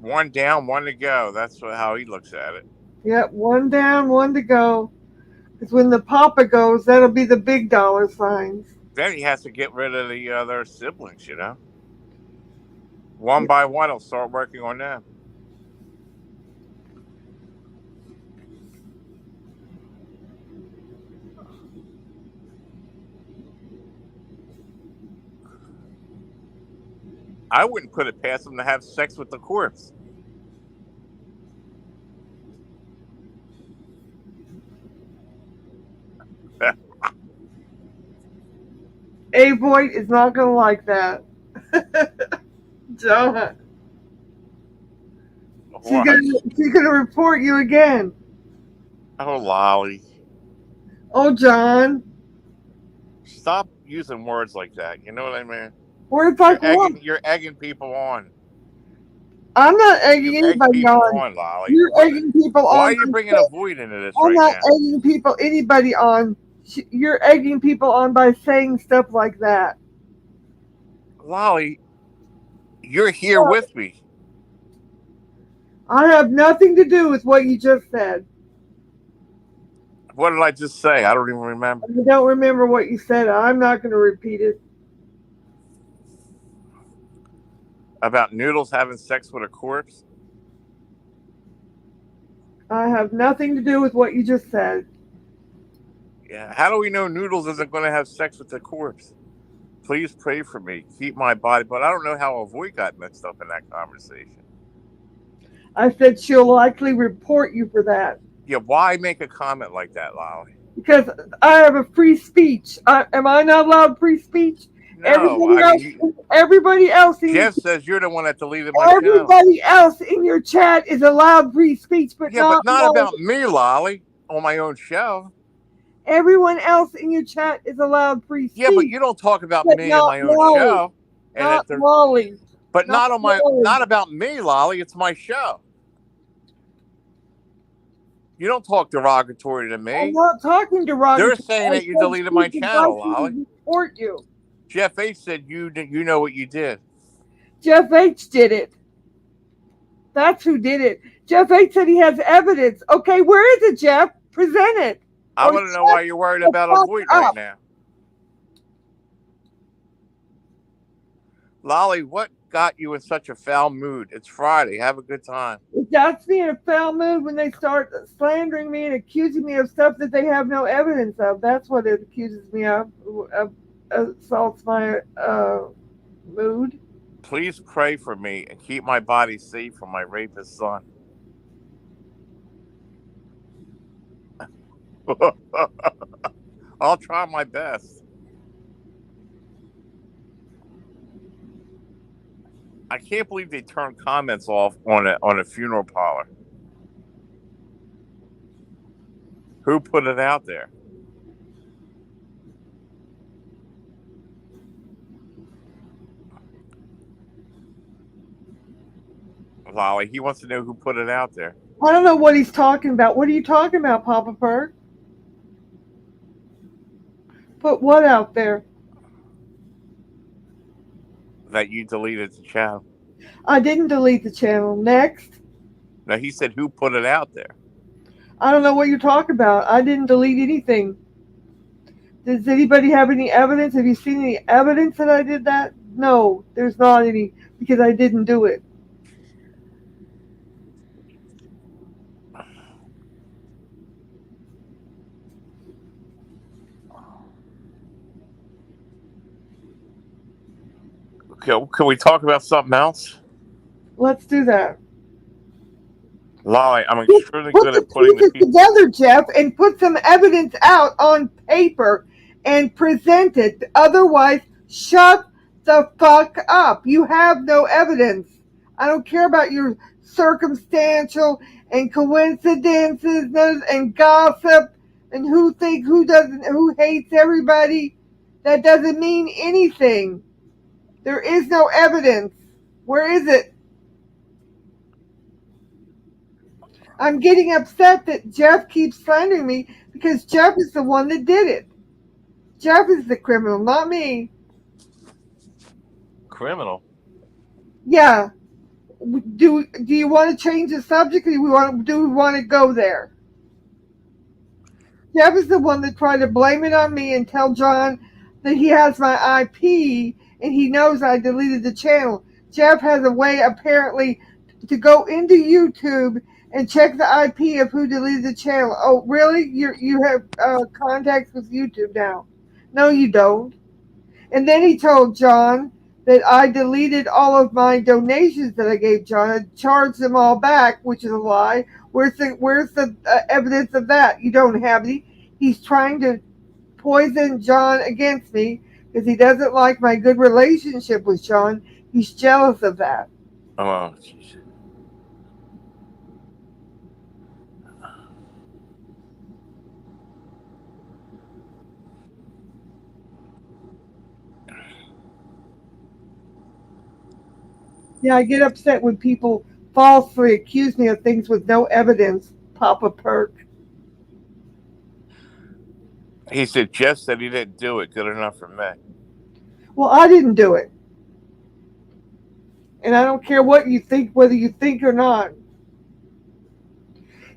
One down, one to go. That's how he looks at it. Yep, one down, one to go. Because when the papa goes, that'll be the big dollar signs. Then he has to get rid of the other siblings, you know. One by one, he'll start working on them. I wouldn't put it past him to have sex with the corpse. Abe White is not going to like that. John. She's going to report you again. Oh, Lolly. Oh, John. Stop using words like that. You know what I mean? Words like what? You're egging people on. I'm not egging anybody on. Lolly. You're egging people on. Why are you bringing a void into this I'm right not now? egging anybody on. You're egging people on by saying stuff like that. Lolly, you're here with me. I have nothing to do with what you just said. What did I just say? I don't even remember. I don't remember what you said. I'm not going to repeat it. About Noodles having sex with a corpse? I have nothing to do with what you just said. Yeah. How do we know Noodles isn't going to have sex with the corpse? Please pray for me. Keep my body. But I don't know how a voice got mixed up in that conversation. I said she'll likely report you for that. Yeah, why make a comment like that, Lolly? Because I have a free speech. Am I not allowed free speech? No, I mean, Everybody else in Jeff your, says you're the one that deleted my channel. everybody else in your chat is allowed free speech, but Yeah, but not not Lolly. about me, Lolly, on my own show. Everyone else in your chat is allowed free speech. Yeah, but you don't talk about but me on not my own Lolly. show. And Not Lolly. but not on my Lolly. not about me, Lolly. It's my show. You don't talk derogatory to me. I'm not talking derogatory. They're saying that you deleted my channel, Lolly. Report you. Jeff H said you know what you did. Jeff H did it. That's who did it. Jeff H said he has evidence. Okay, where is it, Jeff? Present it. I want to know why you're worried about a void right now. Lolly, what got you in such a foul mood? It's Friday. Have a good time. It gets me in a foul mood when they start slandering me and accusing me of stuff that they have no evidence of. That's what it accuses me of. Assaults my mood. Please pray for me and keep my body safe from my rapist son. I'll try my best. I can't believe they turned comments off on a funeral parlor. Who put it out there? Lolly, he wants to know who put it out there. I don't know what he's talking about. What are you talking about, Papa Perk? Put what out there? That you deleted the channel. I didn't delete the channel. Next. No, he said who put it out there. I don't know what you're talking about. I didn't delete anything. Does anybody have any evidence? Have you seen any evidence that I did that? No, there's not any because I didn't do it. Okay, can we talk about something else? Let's do that. Lolly, I'm extremely good at putting the people together, Jeff, and put some evidence out on paper and present it. Otherwise, shut the fuck up. You have no evidence. I don't care about your circumstantial and coincidences and gossip and who hates everybody. That doesn't mean anything. There is no evidence. Where is it? I'm getting upset that Jeff keeps slandering me because Jeff is the one that did it. Jeff is the criminal, not me. Criminal? Yeah. Do you want to change the subject? Or do we want to go there? Jeff is the one that tried to blame it on me and tell John that he has my IP and he knows I deleted the channel. Jeff has a way apparently to go into YouTube and check the IP of who deleted the channel. Oh, really? You have contacts with YouTube now? No, you don't. And then he told John that I deleted all of my donations that I gave John. I charged them all back, which is a lie. Where's the evidence of that? You don't have any. He's trying to poison John against me because he doesn't like my good relationship with John. He's jealous of that. Oh, jeez. Yeah, I get upset when people falsely accuse me of things with no evidence, Papa Perk. He said Jeff said he didn't do it. Good enough for me. Well, I didn't do it. And I don't care what you think, whether you think or not.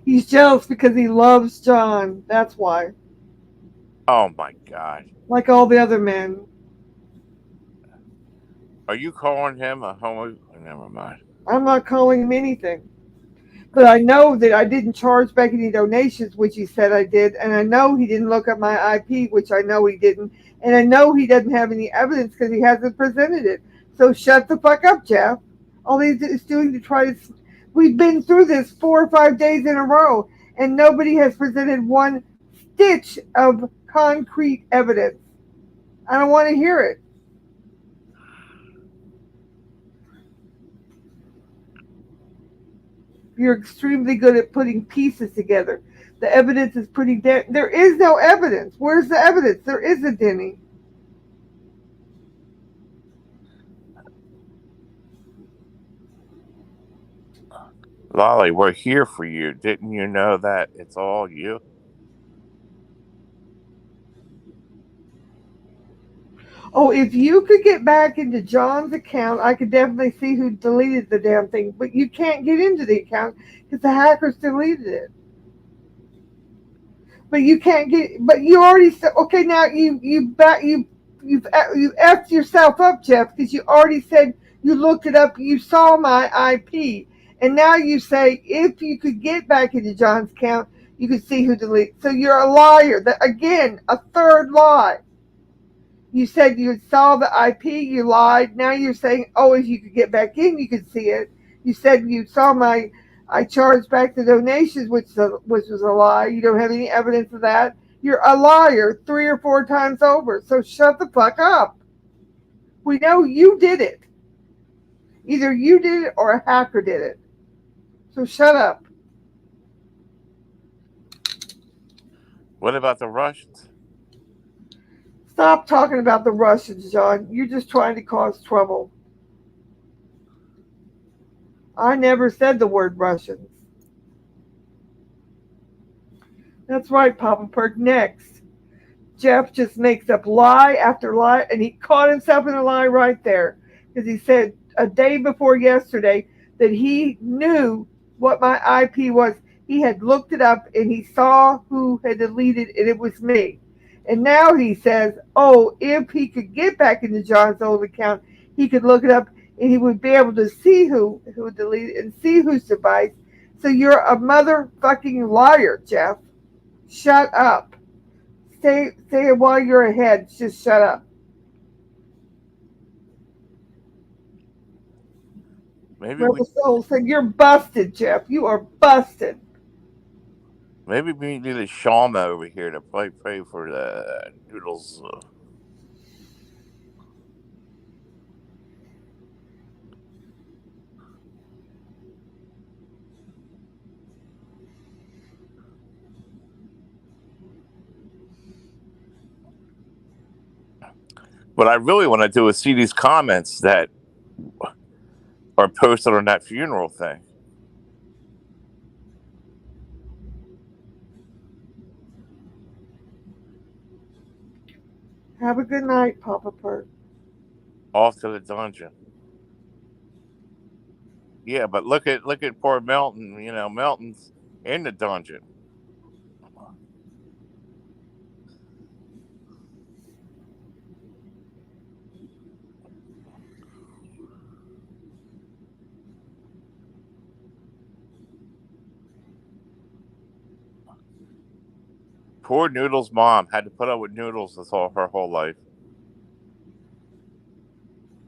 He's jealous because he loves John. That's why. Oh my God. Like all the other men. Are you calling him a homo? Never mind. I'm not calling him anything. But I know that I didn't charge back any donations, which he said I did. And I know he didn't look up my IP, which I know he didn't. And I know he doesn't have any evidence because he hasn't presented it. So shut the fuck up, Jeff. All he's doing to try to. We've been through this 4 or 5 days in a row, and nobody has presented one stitch of concrete evidence. I don't want to hear it. You're extremely good at putting pieces together. The evidence is pretty dead. There is no evidence. Where's the evidence? There isn't any. Lolly, we're here for you. Didn't you know that it's all you? Oh, if you could get back into John's account, I could definitely see who deleted the damn thing. But you can't get into the account because the hackers deleted it. But you can't get. But you already said okay. Now you effed yourself up, Jeff, because you already said you looked it up. You saw my IP, and now you say if you could get back into John's account, you could see who deleted. So you're a liar. That again, a third lie. You said you saw the IP, you lied. Now you're saying, oh, if you could get back in, you could see it. You said you saw I charged back the donations, which was a lie. You don't have any evidence of that. You're a liar 3 or 4 times over. So shut the fuck up. We know you did it. Either you did it or a hacker did it. So shut up. What about the Russians? Stop talking about the Russians, John. You're just trying to cause trouble. I never said the word Russians. That's right, Papa Perk. Next. Jeff just makes up lie after lie, and he caught himself in a lie right there because he said a day before yesterday that he knew what my IP was. He had looked it up and he saw who had deleted it, and it was me. And now he says, oh, if he could get back into John's old account, he could look it up and he would be able to see who deleted it and see whose device. So you're a motherfucking liar, Jeff. Shut up. Say it while you're ahead. Just shut up. Maybe we Rebel Soul said, you're busted, Jeff. You are busted. maybe we need a shaman over here to pray for the noodles. What I really want to do is see these comments that are posted on that funeral thing. Have a good night, Papa Perk. Off to the dungeon. Yeah, but look at poor Melton. You know, Melton's in the dungeon. Poor Noodles' mom had to put up with Noodles her whole life.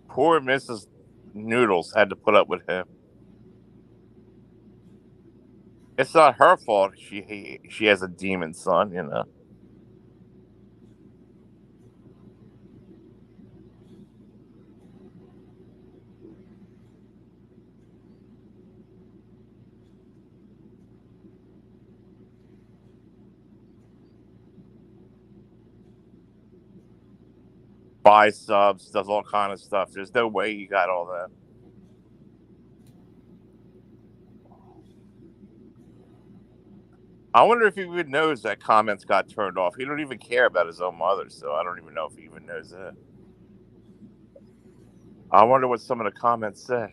Poor Mrs. Noodles had to put up with him. It's not her fault. She has a demon son. You know. Buys subs, does all kind of stuff. There's no way you got all that. I wonder if he even knows that comments got turned off. He don't even care about his own mother, so I don't even know if he even knows that. I wonder what some of the comments said.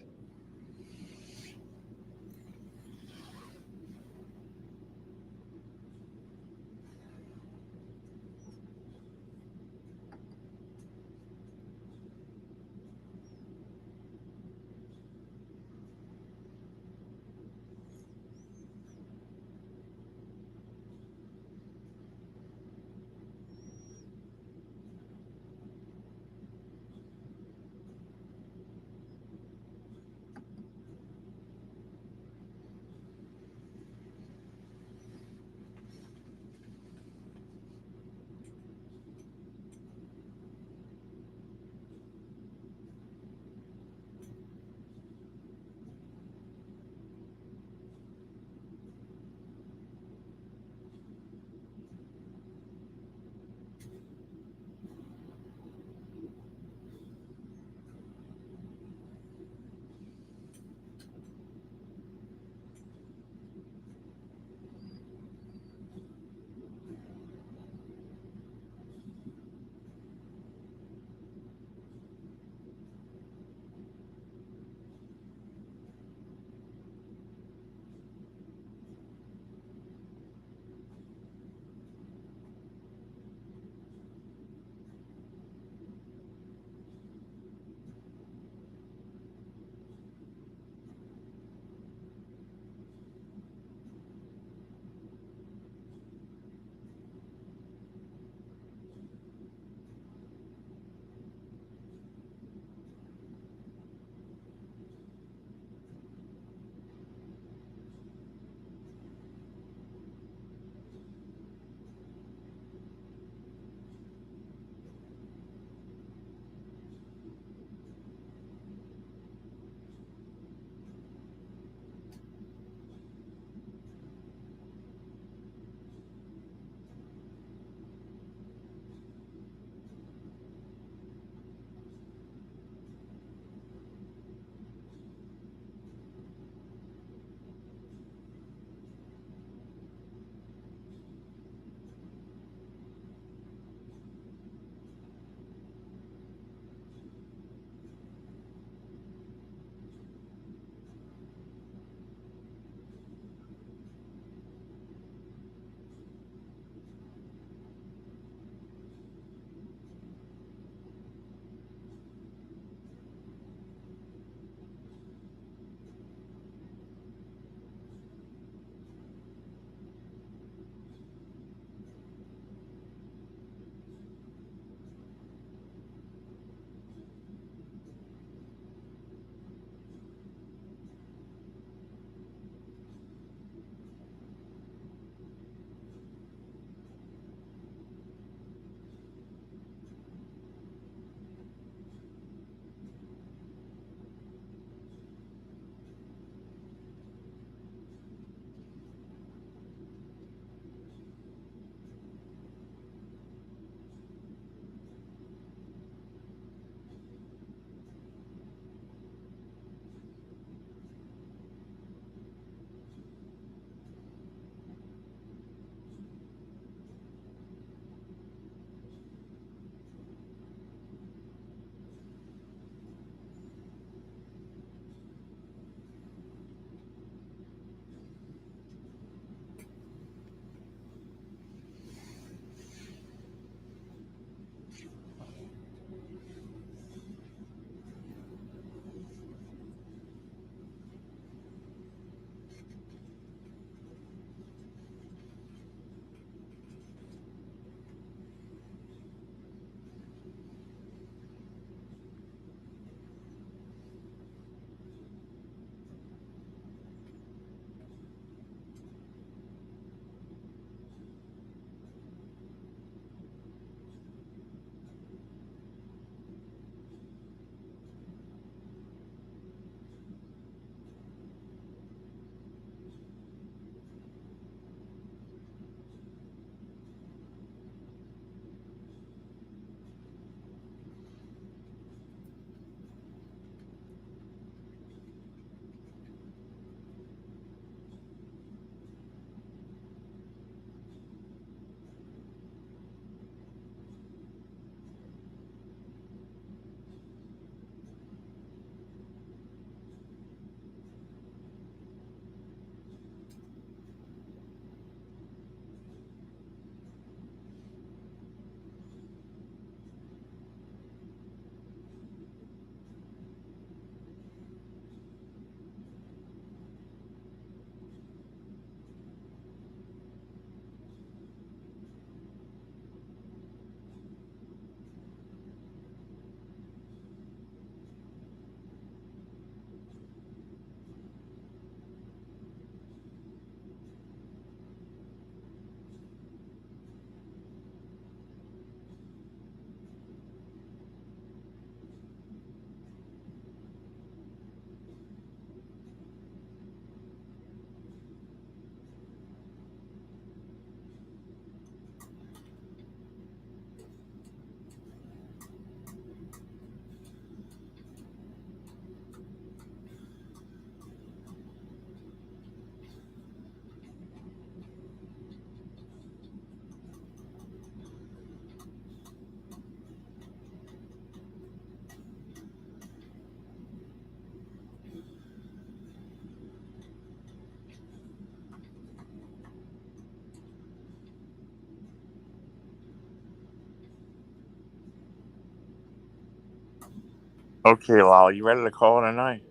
Okay, Lala, you ready to call it a night?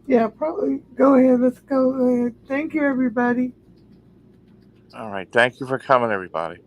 Yeah, probably. Go ahead. Let's go ahead. Thank you, everybody. All right. Thank you for coming, everybody.